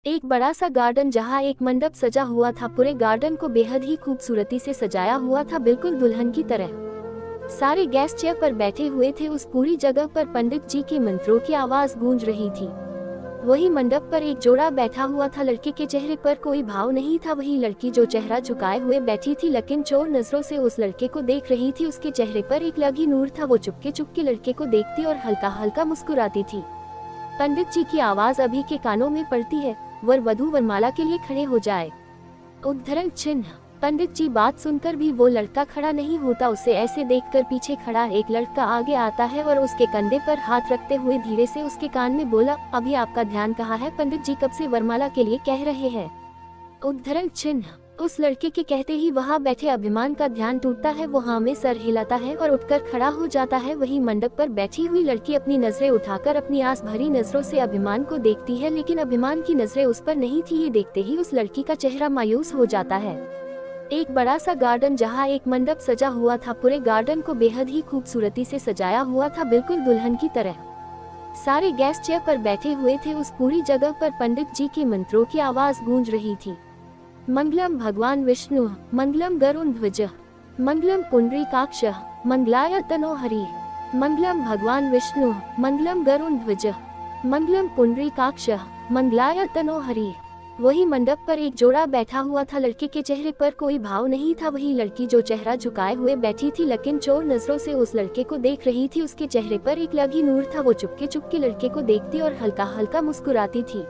एक बड़ा सा गार्डन जहाँ एक मंडप सजा हुआ था। पूरे गार्डन को बेहद ही खूबसूरती से सजाया हुआ था, बिल्कुल दुल्हन की तरह। सारे गेस्ट चेयर पर बैठे हुए थे। उस पूरी जगह पर पंडित जी के मंत्रों की आवाज गूंज रही थी। वही मंडप पर एक जोड़ा बैठा हुआ था। लड़के के चेहरे पर कोई भाव नहीं था। वही लड़की जो चेहरा झुकाए हुए बैठी थी, लेकिन चोर नजरों से उस लड़के को देख रही थी। उसके चेहरे पर एक अलग ही नूर था। वो चुपके चुपके लड़के को देखती और हल्का हल्का मुस्कुराती थी। पंडित जी की आवाज अभी के कानों में पड़ती है, वर वधू वरमाला के लिए खड़े हो जाए। उद्धरण चिन्ह। पंडित जी बात सुनकर भी वो लड़का खड़ा नहीं होता। उसे ऐसे देखकर पीछे खड़ा एक लड़का आगे आता है और उसके कंधे पर हाथ रखते हुए धीरे से उसके कान में बोला, अभी आपका ध्यान कहाँ है? पंडित जी कब से वरमाला के लिए कह रहे हैं। उद्धरण चिन्ह। उस लड़के के कहते ही वहां बैठे अभिमान का ध्यान टूटता है। वो हाँ में सर हिलाता है और उठकर खड़ा हो जाता है। वही मंडप पर बैठी हुई लड़की अपनी नजरें उठाकर अपनी आस भरी नजरों से अभिमान को देखती है, लेकिन अभिमान की नजरें उस पर नहीं थी। ये देखते ही उस लड़की का चेहरा मायूस हो जाता है। एक बड़ा सा गार्डन जहाँ एक मंडप सजा हुआ था। पूरे गार्डन को बेहद ही खूबसूरती से सजाया हुआ था, बिल्कुल दुल्हन की तरह। सारे गेस्ट चेयर पर बैठे हुए थे। उस पूरी जगह पर पंडित जी के मंत्रों की आवाज गूंज रही थी। मंगलम भगवान विष्णु, मंगलम गरुड़, मंगलम पुंडरीकाक्ष, मंगलाय तनोहरि। मंगलम भगवान विष्णु, मंगलम गरुड़, मंगलम पुंडरीकाक्ष, मंगलाय तनोहरि। वही मंडप पर एक जोड़ा बैठा हुआ था। लड़के के चेहरे पर कोई भाव नहीं था। वही लड़की जो चेहरा झुकाए हुए बैठी थी, लेकिन चोर नजरों से उस लड़के को देख रही थी। उसके चेहरे पर एक अलग ही नूर था। वो चुपके चुपके लड़के को देखती और हल्का हल्का मुस्कुराती थी।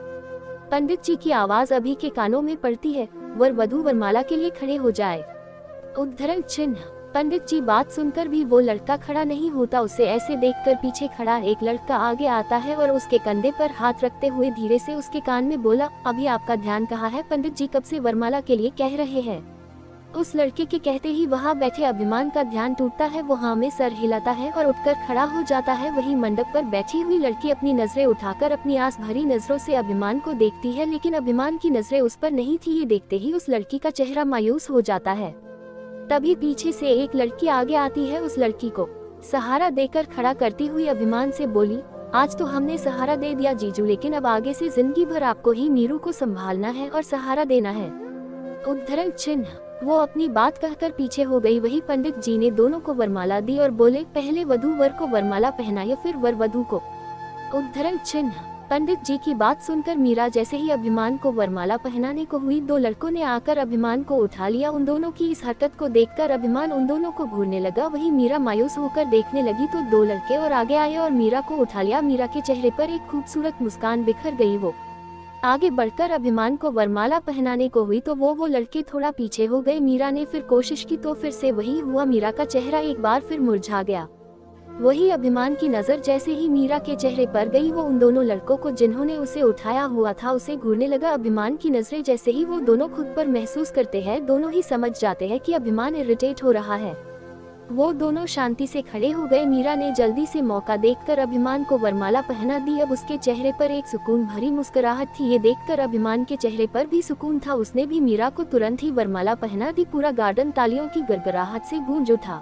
पंडित जी की आवाज अभी के कानों में पड़ती है, वर वधू वरमाला के लिए खड़े हो जाए। उद्धरण चिन्ह। पंडित जी बात सुनकर भी वो लड़का खड़ा नहीं होता। उसे ऐसे देखकर पीछे खड़ा एक लड़का आगे आता है और उसके कंधे पर हाथ रखते हुए धीरे से उसके कान में बोला, अभी आपका ध्यान कहाँ है? पंडित जी कब से वरमाला के लिए कह रहे हैं। उस लड़के के कहते ही वहाँ बैठे अभिमान का ध्यान टूटता है। वो हाँ में सर हिलाता है और उठकर खड़ा हो जाता है। वही मंडप पर बैठी हुई लड़की अपनी नजरें उठाकर अपनी आस भरी नजरों से अभिमान को देखती है, लेकिन अभिमान की नजरें उस पर नहीं थी। ये देखते ही उस लड़की का चेहरा मायूस हो जाता है। तभी पीछे से एक लड़की आगे आती है। उस लड़की को सहारा देकर खड़ा करती हुई अभिमान से बोली, आज तो हमने सहारा दे दिया जीजू, लेकिन अब आगे से जिंदगी भर आपको ही मीरू को संभालना है और सहारा देना है। उद्धरण चिन्ह। वो अपनी बात कहकर पीछे हो गई। वही पंडित जी ने दोनों को वरमाला दी और बोले, पहले वधू वर को वरमाला पहनाइए, फिर वर वधू को। उद्धरण चिन्ह। पंडित जी की बात सुनकर मीरा जैसे ही अभिमान को वरमाला पहनाने को हुई, दो लड़कों ने आकर अभिमान को उठा लिया। उन दोनों की इस हरकत को देखकर अभिमान उन दोनों को घूरने लगा। वही मीरा मायूस होकर देखने लगी तो दो लड़के और आगे आए और मीरा को उठा लिया। मीरा के चेहरे पर एक खूबसूरत मुस्कान बिखर गई। वो आगे बढ़कर अभिमान को वरमाला पहनाने को हुई तो वो लड़के थोड़ा पीछे हो गए। मीरा ने फिर कोशिश की तो फिर से वही हुआ। मीरा का चेहरा एक बार फिर मुरझा गया। वही अभिमान की नजर जैसे ही मीरा के चेहरे पर गई, वो उन दोनों लड़कों को जिन्होंने उसे उठाया हुआ था उसे घूरने लगा। अभिमान की नजरें जैसे ही वो दोनों खुद पर महसूस करते हैं, दोनों ही समझ जाते हैं कि अभिमान इरिटेट हो रहा है। वो दोनों शांति से खड़े हो गए। मीरा ने जल्दी से मौका देखकर अभिमान को वरमाला पहना दी। अब उसके चेहरे पर एक सुकून भरी मुस्कुराहट थी। ये देखकर अभिमान के चेहरे पर भी सुकून था। उसने भी मीरा को तुरंत ही वरमाला पहना दी। पूरा गार्डन तालियों की गड़गड़ाहट से गूंज उठा।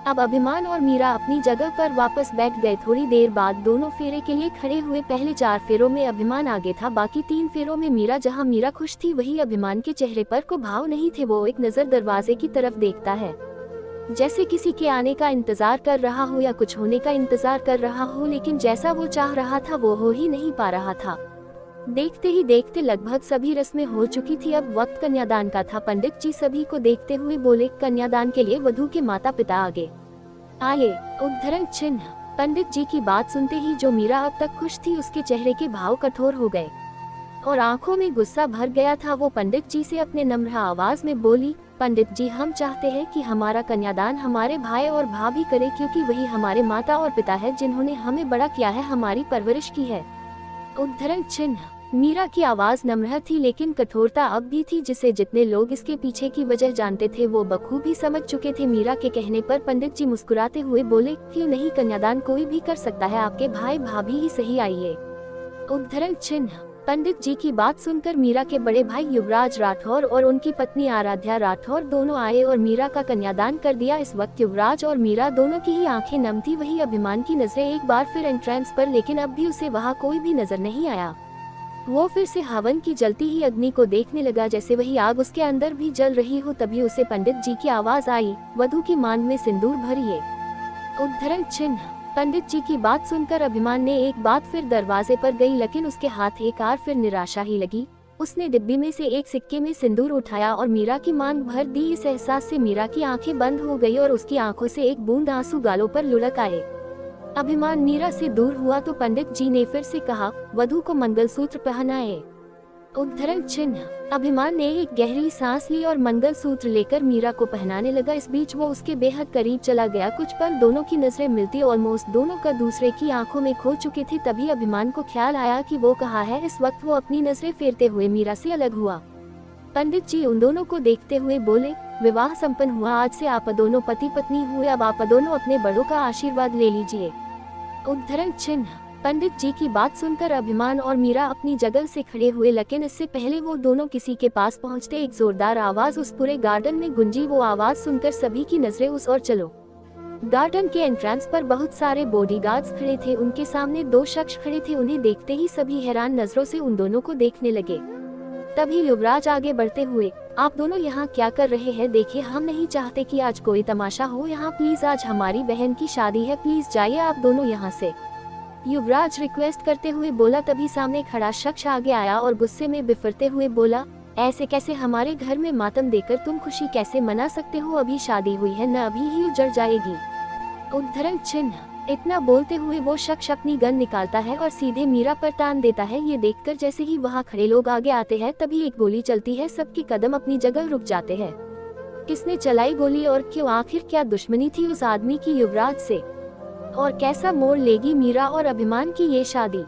अब अभिमान और मीरा अपनी जगह पर वापस बैठ गए। थोड़ी देर बाद दोनों फेरे के लिए खड़े हुए। पहले 4 फेरों में अभिमान आगे था, बाकी 3 फेरों में मीरा। जहां मीरा खुश थी वही अभिमान के चेहरे पर को भाव नहीं थे। वो एक नजर दरवाजे की तरफ देखता है, जैसे किसी के आने का इंतजार कर रहा हो या कुछ होने का इंतजार कर रहा हो, लेकिन जैसा वो चाह रहा था वो हो ही नहीं पा रहा था। देखते ही देखते लगभग सभी रस्में हो चुकी थी। अब वक्त कन्यादान का था। पंडित जी सभी को देखते हुए बोले, कन्यादान के लिए वधू के माता पिता आगे आए। उद्धरण चिन्ह। पंडित जी की बात सुनते ही जो मीरा अब तक खुश थी उसके चेहरे के भाव कठोर हो गए और आंखों में गुस्सा भर गया था। वो पंडित जी से अपने नम्र आवाज में बोली, पंडित जी हम चाहते हैं कि हमारा कन्यादान हमारे भाई और भाभी करे, क्योंकि वही हमारे माता और पिता है जिन्होंने हमें बड़ा किया है, हमारी परवरिश की है। उद्धरण चिन्ह। मीरा की आवाज नम्र थी लेकिन कठोरता अब भी थी, जिसे जितने लोग इसके पीछे की वजह जानते थे वो बखूबी समझ चुके थे। मीरा के कहने पर पंडित जी मुस्कुराते हुए बोले, क्यों नहीं, कन्यादान कोई भी कर सकता है, आपके भाई भाभी ही सही आइए। उद्धरण चिन्ह। पंडित जी की बात सुनकर मीरा के बड़े भाई युवराज राठौर और उनकी पत्नी आराध्या राठौर दोनों आए और मीरा का कन्यादान कर दिया। इस वक्त युवराज और मीरा दोनों की ही आंखें नम थी। वही अभिमान की नजरें एक बार फिर एंट्रेंस पर, लेकिन अब भी उसे वहाँ कोई भी नजर नहीं आया। वो फिर से हवन की जलती ही अग्नि को देखने लगा, जैसे वही आग उसके अंदर भी जल रही हो। तभी उसे पंडित जी की आवाज आई, वधू की मांग में सिंदूर भरिए। उद्धरण चिन्ह। पंडित जी की बात सुनकर अभिमान ने एक बात फिर दरवाजे पर गई, लेकिन उसके हाथ एक बार फिर निराशा ही लगी। उसने डिब्बी में से एक सिक्के में सिंदूर उठाया और मीरा की मांग भर दी। इस एहसास से मीरा की आंखें बंद हो गई और उसकी आंखों से एक बूंद आंसू गालों पर लुढ़क आए। अभिमान मीरा से दूर हुआ तो पंडित जी ने फिर से कहा, वधू को मंगलसूत्र पहनाए। उद्धरण चिन्ह। अभिमान ने एक गहरी सांस ली और मंगलसूत्र लेकर मीरा को पहनाने लगा। इस बीच वो उसके बेहद करीब चला गया। कुछ पल दोनों की नजरें मिलती, ऑलमोस्ट दोनों का दूसरे की आंखों में खो चुके थे। तभी अभिमान को ख्याल आया कि वो कहाँ है। इस वक्त वो अपनी नजरें फेरते हुए मीरा से अलग हुआ। पंडित जी उन दोनों को देखते हुए बोले, विवाह संपन्न हुआ, आज से आप दोनों पति पत्नी हुए। अब आप दोनों अपने बड़ों का आशीर्वाद ले लीजिए। उद्धरण चिन्ह। पंडित जी की बात सुनकर अभिमान और मीरा अपनी जगह से खड़े हुए, लेकिन इससे पहले वो दोनों किसी के पास पहुंचते एक जोरदार आवाज उस पूरे गार्डन में गुंजी। वो आवाज सुनकर सभी की नजरें उस ओर चलो। गार्डन के एंट्रेंस पर बहुत सारे बॉडीगार्ड्स खड़े थे। उनके सामने दो शख्स खड़े थे। उन्हें देखते ही सभी हैरान नजरों से उन दोनों को देखने लगे। तभी युवराज आगे बढ़ते हुए, आप दोनों यहाँ क्या कर रहे हैं? देखिए, हम नहीं चाहते कि आज कोई तमाशा हो यहाँ, प्लीज, आज हमारी बहन की शादी है, प्लीज जाइए आप दोनों यहाँ से, युवराज रिक्वेस्ट करते हुए बोला। तभी सामने खड़ा शख्स आगे आया और गुस्से में बिफरते हुए बोला, ऐसे कैसे? हमारे घर में मातम देकर तुम खुशी कैसे मना सकते हो? अभी शादी हुई है, न अभी ही उजड़ जाएगी। उद्धरण चिन्ह। इतना बोलते हुए वो शख्स अपनी गन निकालता है और सीधे मीरा पर तान देता है। ये देखकर जैसे ही वहाँ खड़े लोग आगे आते हैं, तभी एक गोली चलती है। सबके कदम अपनी जगह रुक जाते हैं। किसने चलाई गोली और क्यों? आखिर क्या दुश्मनी थी उस आदमी की युवराज से? और कैसा मोड़ लेगी मीरा और अभिमान की ये शादी?